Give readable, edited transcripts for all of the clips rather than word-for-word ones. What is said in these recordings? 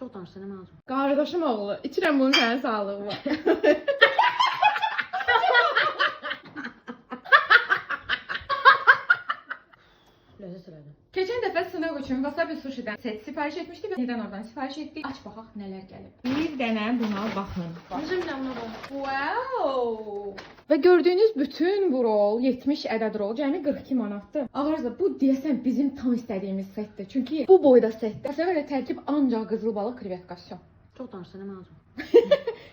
Çok danışsana ne lazım? Qardaşım oğlu, içirəm bunun sənin sağlığı var. Lezzet elədi. Keçən dəfə sınaq üçün Wasabi Sushi'dən set sifariş etmişdik və yenidən oradan sifariş etdik. Aç baxaq nələr gəlib. Bir dənə buna baxın. Necə bir damla var? Wow! Və gördüyünüz bütün bu rol, 70 ədəd rol, cəmi 42 manatdır. Ağarza bu deyəsən bizim tam istədiyimiz setdir. Çünki bu boyda setdə səvələ tərkib ancaq qızıl balıq krevetkası. Çok danışsana ne lazım?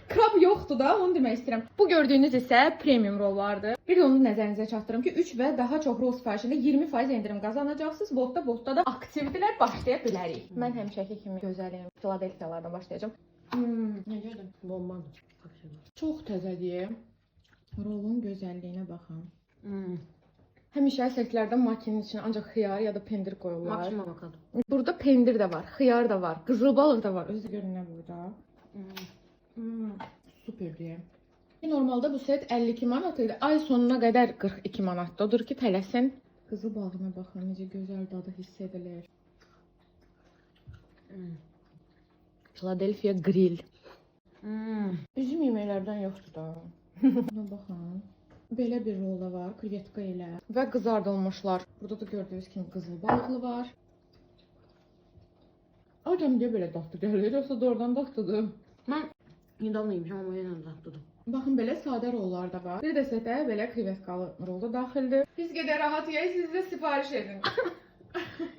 Krab yoxdur da, onu demək istəyirəm. Bu gördüyünüz isə premium rollardır. Bir də onu nəzərinizə çatdırım ki, 3 və daha çox rol sifarişində 20% endirim qazanacaqsınız. Botda da aktivitələr başlaya bilərik. Mən həmişəki kimi gözəliyim. Filadelfiyalardan başlayacağam. Necədir? Bombadır. Çox təzədir. Rolun gözəlliyinə baxın. Hmm. Həmişə setlərdə makinin içinə ancaq xiyar ya da pendir qoyurlar. Maksimum avokado. Burada pendir də var, xiyar da var, qızıl balıq da var. Özü görün nə burada. Superdir. Normalda bu set 52 manat idi. Ay sonuna qədər 42 manatdır. Odur ki, tələsin. Qızıl balığına baxın, necə gözəl dadı hiss edilir. Philadelphia grill. Üzüm yeməklərdən yoxdur da. Buna baxın. Belə bir rol da var, krevetka ilə və qızardılmışlar. Burada da gördüyünüz kimi qızıl balıqlı var. Acam deyə belə dadlı gəlir, yoxsa doğrudan dadlıdır. Ben недавно yemişim ama yenə tatlıdır. Baxın, belə sadə rollar da var. Bir də setə belə krevetkalı rol da daxildir. Biz qədər rahat yeyək, siz də sifariş edin.